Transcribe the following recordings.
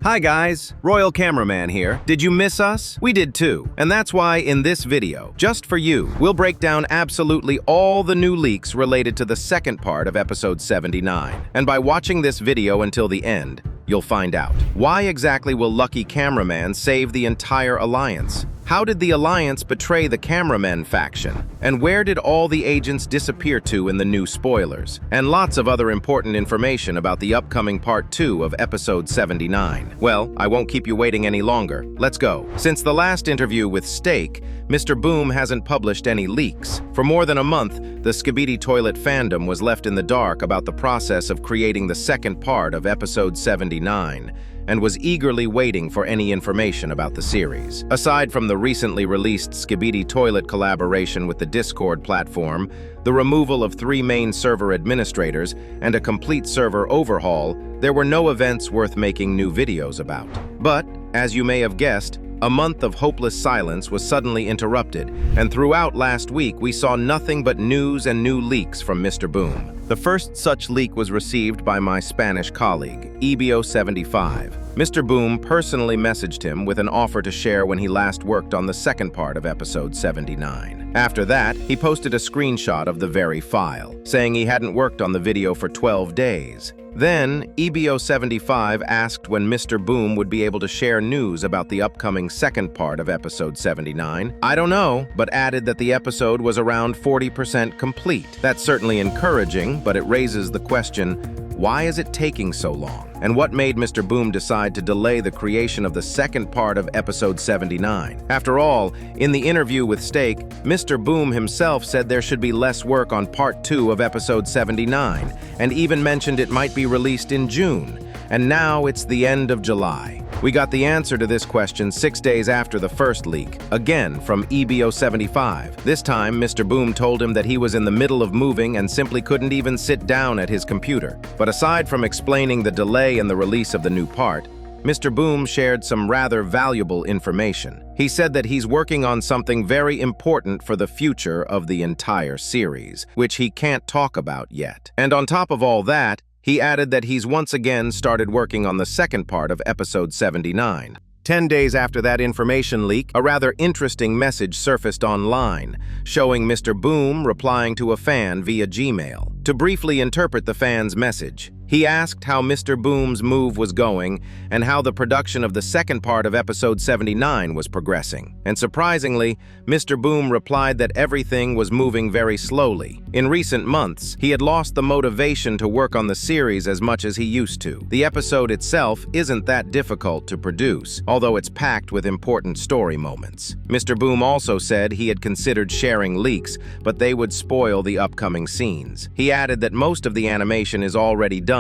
Hi guys, Royal Cameraman here. Did you miss us? We did too. And that's why in this video, just for you, we'll break down absolutely all the new leaks related to the second part of episode 79. And by watching this video until the end, you'll find out. Why exactly will Lucky Cameraman save the entire Alliance? How did the Alliance betray the Cameraman faction? And where did all the agents disappear to in the new spoilers? And lots of other important information about the upcoming part 2 of episode 79. Well, I won't keep you waiting any longer. Let's go. Since the last interview with Steak, Mr. Boom hasn't published any leaks. For more than a month, the Skibidi Toilet fandom was left in the dark about the process of creating the second part of episode 79. And was eagerly waiting for any information about the series. Aside from the recently released Skibidi Toilet collaboration with the Discord platform, the removal of 3 main server administrators, and a complete server overhaul, there were no events worth making new videos about. But, as you may have guessed, a month of hopeless silence was suddenly interrupted, and throughout last week we saw nothing but news and new leaks from Mr. Boom. The first such leak was received by my Spanish colleague, EBO75. Mr. Boom personally messaged him with an offer to share when he last worked on the second part of episode 79. After that, he posted a screenshot of the very file, saying he hadn't worked on the video for 12 days. Then, EBO75 asked when Mr. Boom would be able to share news about the upcoming second part of episode 79. I don't know, but added that the episode was around 40% complete. That's certainly encouraging, but it raises the question, why is it taking so long? And what made Mr. Boom decide to delay the creation of the second part of episode 79? After all, in the interview with Steak, Mr. Boom himself said there should be less work on part 2 of episode 79, and even mentioned it might be released in June. And now it's the end of July. We got the answer to this question 6 days after the first leak, again from EBO75. This time, Mr. Boom told him that he was in the middle of moving and simply couldn't even sit down at his computer. But aside from explaining the delay in the release of the new part, Mr. Boom shared some rather valuable information. He said that he's working on something very important for the future of the entire series, which he can't talk about yet. And on top of all that, he added that he's once again started working on the second part of episode 79. 10 days after that information leak, a rather interesting message surfaced online, showing Mr. Boom replying to a fan via Gmail. To briefly interpret the fan's message, he asked how Mr. Boom's move was going and how the production of the second part of episode 79 was progressing. And surprisingly, Mr. Boom replied that everything was moving very slowly. In recent months, he had lost the motivation to work on the series as much as he used to. The episode itself isn't that difficult to produce, although it's packed with important story moments. Mr. Boom also said he had considered sharing leaks, but they would spoil the upcoming scenes. He added that most of the animation is already done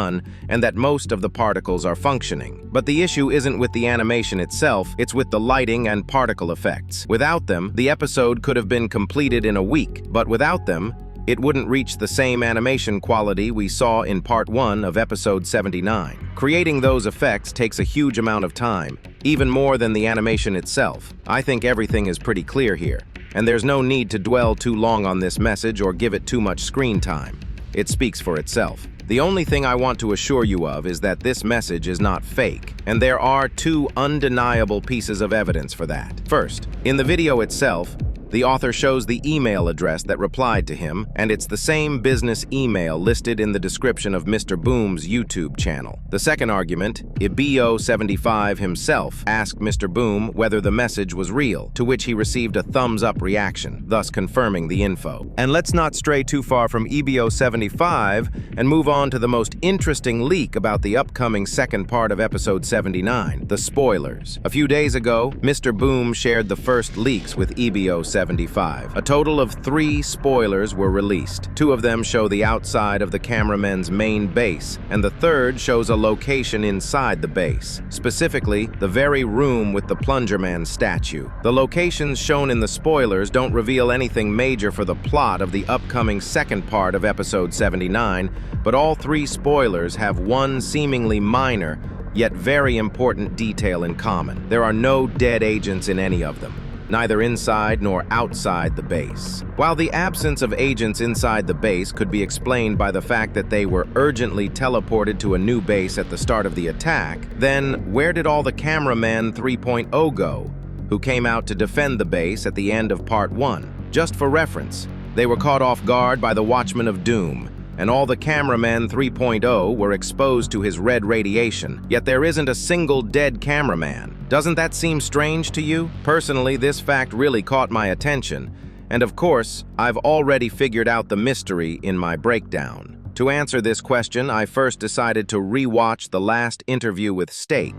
and that most of the particles are functioning. But the issue isn't with the animation itself, it's with the lighting and particle effects. Without them, the episode could have been completed in a week, but without them, it wouldn't reach the same animation quality we saw in part 1 of episode 79. Creating those effects takes a huge amount of time, even more than the animation itself. I think everything is pretty clear here, and there's no need to dwell too long on this message or give it too much screen time. It speaks for itself. The only thing I want to assure you of is that this message is not fake, and there are 2 undeniable pieces of evidence for that. First, in the video itself, the author shows the email address that replied to him, and it's the same business email listed in the description of Mr. Boom's YouTube channel. The second argument, EBO75 himself asked Mr. Boom whether the message was real, to which he received a thumbs-up reaction, thus confirming the info. And let's not stray too far from EBO75 and move on to the most interesting leak about the upcoming second part of episode 79, the spoilers. A few days ago, Mr. Boom shared the first leaks with EBO75. A total of 3 spoilers were released. 2 of them show the outside of the cameraman's main base, and the third shows a location inside the base, specifically the very room with the Plunger Man statue. The locations shown in the spoilers don't reveal anything major for the plot of the upcoming second part of episode 79, but all 3 spoilers have one seemingly minor, yet very important detail in common. There are no dead agents in any of them. neither inside nor outside the base. While the absence of agents inside the base could be explained by the fact that they were urgently teleported to a new base at the start of the attack, then where did all the Cameraman 3.0 go, who came out to defend the base at the end of Part 1? Just for reference, they were caught off guard by the Watchmen of Doom, and all the Cameraman 3.0 were exposed to his red radiation, yet there isn't a single dead cameraman. Doesn't that seem strange to you? Personally, this fact really caught my attention, and of course, I've already figured out the mystery in my breakdown. To answer this question, I first decided to re-watch the last interview with Steak,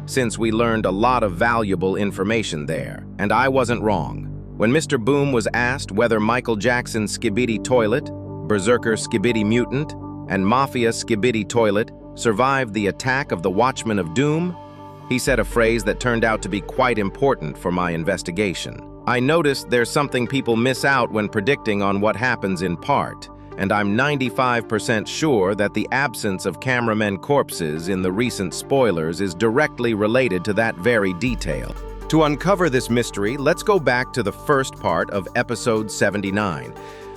since we learned a lot of valuable information there, and I wasn't wrong. When Mr. Boom was asked whether Michael Jackson's Skibidi Toilet, Berserker Skibidi Mutant, and Mafia Skibidi Toilet survived the attack of the Watchmen of Doom, he said a phrase that turned out to be quite important for my investigation. I noticed there's something people miss out when predicting on what happens in part, and I'm 95% sure that the absence of cameramen corpses in the recent spoilers is directly related to that very detail. To uncover this mystery, let's go back to the first part of episode 79.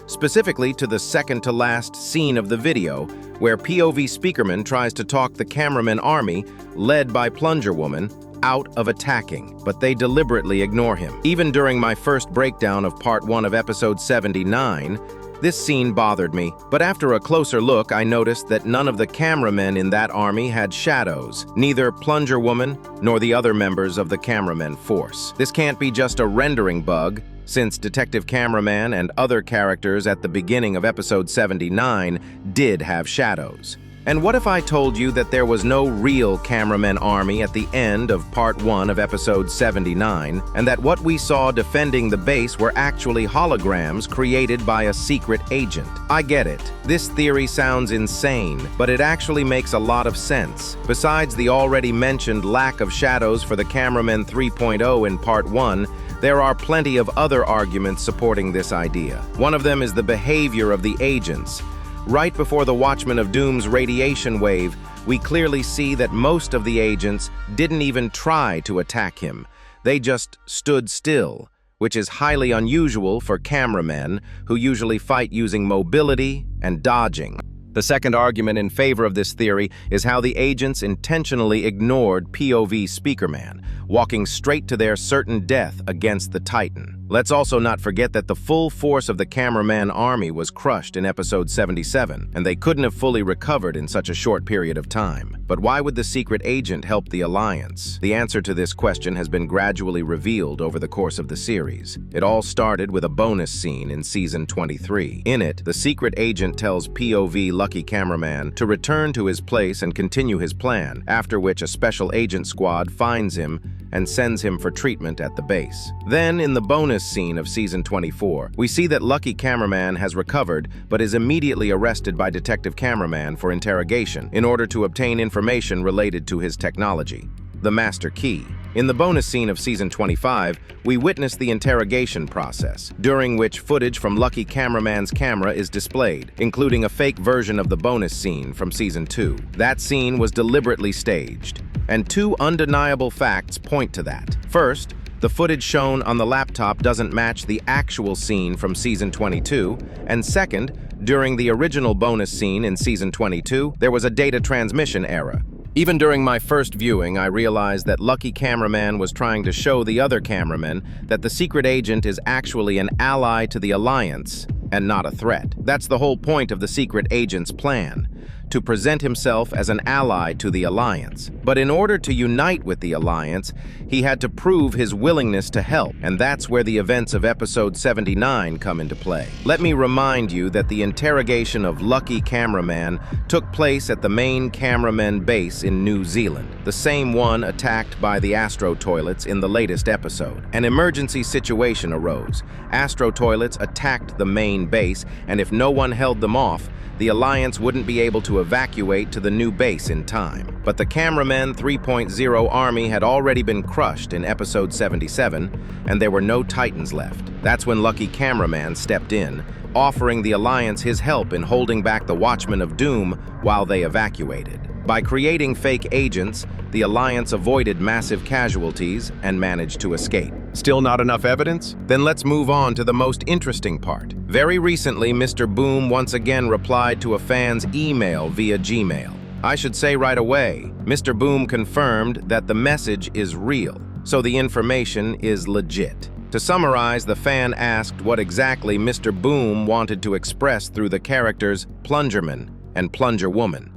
Specifically to the second-to-last scene of the video, where POV Speakerman tries to talk the Cameraman army, led by Plunger Woman, out of attacking, but they deliberately ignore him. Even during my first breakdown of Part 1 of Episode 79, this scene bothered me, but after a closer look, I noticed that none of the cameramen in that army had shadows, neither Plunger Woman nor the other members of the Cameramen force. This can't be just a rendering bug, since Detective Cameraman and other characters at the beginning of Episode 79 did have shadows. And what if I told you that there was no real Cameraman army at the end of Part 1 of Episode 79, and that what we saw defending the base were actually holograms created by a secret agent? I get it. This theory sounds insane, but it actually makes a lot of sense. Besides the already mentioned lack of shadows for the Cameraman 3.0 in Part 1, there are plenty of other arguments supporting this idea. One of them is the behavior of the agents. Right before the Watchmen of Doom's radiation wave, we clearly see that most of the agents didn't even try to attack him. They just stood still, which is highly unusual for cameramen who usually fight using mobility and dodging. The second argument in favor of this theory is how the agents intentionally ignored POV Speakerman, walking straight to their certain death against the Titan. Let's also not forget that the full force of the Cameraman army was crushed in Episode 77, and they couldn't have fully recovered in such a short period of time. But why would the secret agent help the Alliance? The answer to this question has been gradually revealed over the course of the series. It all started with a bonus scene in Season 23. In it, the secret agent tells POV Lucky Cameraman to return to his place and continue his plan, after which a special agent squad finds him and sends him for treatment at the base. Then, in the bonus scene of Season 24, we see that Lucky Cameraman has recovered but is immediately arrested by Detective Cameraman for interrogation in order to obtain information related to his technology, the Master Key. In the bonus scene of Season 25, we witness the interrogation process, during which footage from Lucky Cameraman's camera is displayed, including a fake version of the bonus scene from Season 2. That scene was deliberately staged, and two undeniable facts point to that. First, the footage shown on the laptop doesn't match the actual scene from Season 22, and second, during the original bonus scene in Season 22, there was a data transmission error. Even during my first viewing, I realized that Lucky Cameraman was trying to show the other cameramen that the secret agent is actually an ally to the Alliance and not a threat. That's the whole point of the secret agent's plan, to present himself as an ally to the Alliance. But in order to unite with the Alliance, he had to prove his willingness to help, and that's where the events of Episode 79 come into play. Let me remind you that the interrogation of Lucky Cameraman took place at the main cameraman base in New Zealand, the same one attacked by the Astro Toilets in the latest episode. An emergency situation arose. Astro Toilets attacked the main base, and if no one held them off, the Alliance wouldn't be able to evacuate to the new base in time. But the Cameraman 3.0 army had already been crushed in Episode 77, and there were no Titans left. That's when Lucky Cameraman stepped in, offering the Alliance his help in holding back the Watchmen of Doom while they evacuated. By creating fake agents, the Alliance avoided massive casualties and managed to escape. Still not enough evidence? Then let's move on to the most interesting part. Very recently, Mr. Boom once again replied to a fan's email via Gmail. I should say right away, Mr. Boom confirmed that the message is real, so the information is legit. To summarize, the fan asked what exactly Mr. Boom wanted to express through the characters Plungerman and Plungerwoman,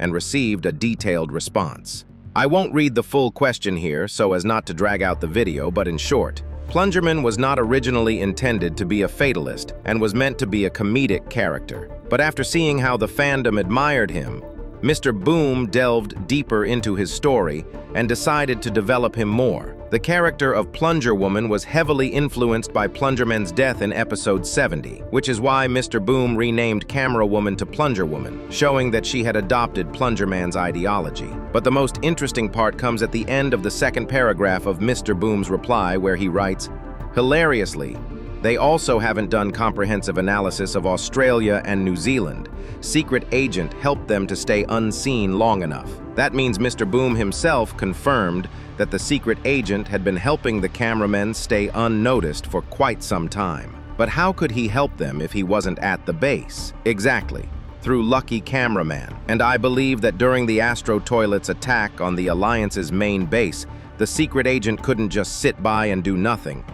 and received a detailed response. I won't read the full question here so as not to drag out the video, but in short, Plungerman was not originally intended to be a fatalist and was meant to be a comedic character. But after seeing how the fandom admired him, Mr. Boom delved deeper into his story and decided to develop him more. The character of Plungerwoman was heavily influenced by Plungerman's death in episode 70, which is why Mr. Boom renamed Camerawoman to Plungerwoman, showing that she had adopted Plungerman's ideology. But the most interesting part comes at the end of the second paragraph of Mr. Boom's reply, where he writes, "Hilariously, they also haven't done comprehensive analysis of Australia and New Zealand. Secret agent helped them to stay unseen long enough." That means Mr. Boom himself confirmed that the secret agent had been helping the cameramen stay unnoticed for quite some time. But how could he help them if he wasn't at the base? Exactly, through Lucky Cameraman. And I believe that during the Astro Toilet's attack on the Alliance's main base, the secret agent couldn't just sit by and do nothing.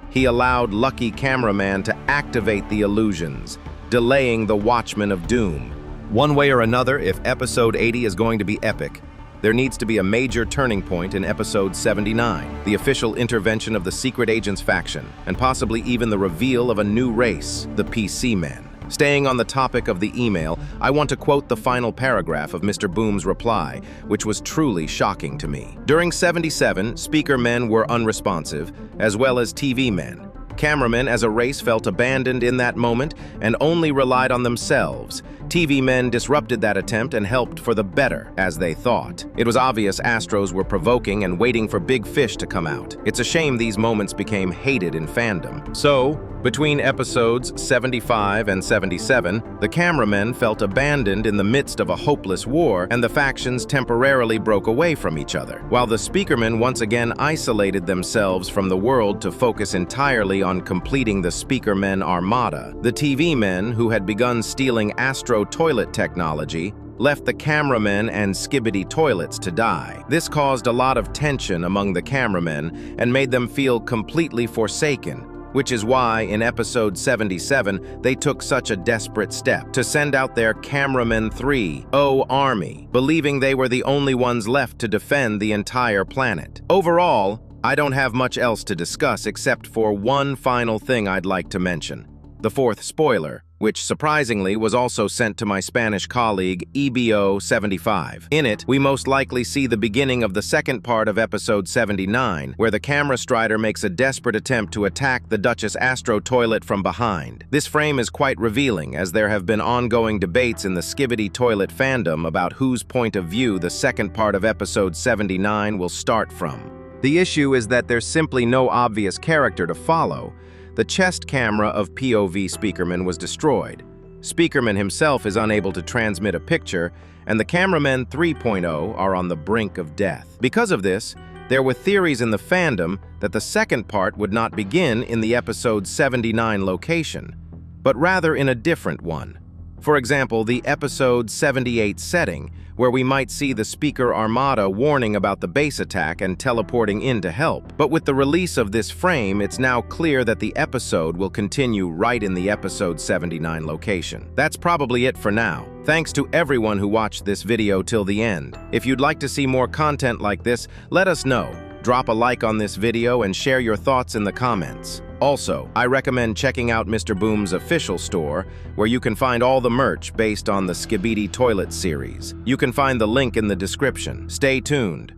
He allowed Lucky Cameraman to activate the illusions, delaying the Watchmen of Doom. One way or another, if episode 80 is going to be epic, there needs to be a major turning point in episode 79, the official intervention of the secret agent's faction, and possibly even the reveal of a new race, the PC Men. Staying on the topic of the email, I want to quote the final paragraph of Mr. Boom's reply, which was truly shocking to me. During 77, speaker men were unresponsive, as well as TV men. Cameramen as a race felt abandoned in that moment and only relied on themselves. TV men disrupted that attempt and helped for the better, as they thought. It was obvious Astros were provoking and waiting for big fish to come out. It's a shame these moments became hated in fandom. So, between episodes 75 and 77, the cameramen felt abandoned in the midst of a hopeless war, and the factions temporarily broke away from each other, while the speakermen once again isolated themselves from the world to focus entirely on completing the speakermen armada. The TV men, who had begun stealing Astro Toilet technology, left the cameramen and skibbity toilets to die. This caused a lot of tension among the cameramen and made them feel completely forsaken, which is why in episode 77 they took such a desperate step to send out their Cameraman 3.0 army, believing they were the only ones left to defend the entire planet. Overall, I don't have much else to discuss except for one final thing I'd like to mention: the fourth spoiler, which surprisingly was also sent to my Spanish colleague EBO75. In it, we most likely see the beginning of the second part of episode 79, where the camera strider makes a desperate attempt to attack the Duchess Astro Toilet from behind. This frame is quite revealing, as there have been ongoing debates in the Skibbity Toilet fandom about whose point of view the second part of episode 79 will start from. The issue is that there's simply no obvious character to follow. The chest camera of POV Speakerman was destroyed. Speakerman himself is unable to transmit a picture, and the Cameramen 3.0 are on the brink of death. Because of this, there were theories in the fandom that the second part would not begin in the episode 79 location, but rather in a different one. For example, the episode 78 setting, where we might see the Speaker Armada warning about the base attack and teleporting in to help. But with the release of this frame, it's now clear that the episode will continue right in the episode 79 location. That's probably it for now. Thanks to everyone who watched this video till the end. If you'd like to see more content like this, let us know. Drop a like on this video and share your thoughts in the comments. Also, I recommend checking out Mr. Boom's official store, where you can find all the merch based on the Skibbity Toilet series. You can find the link in the description. Stay tuned.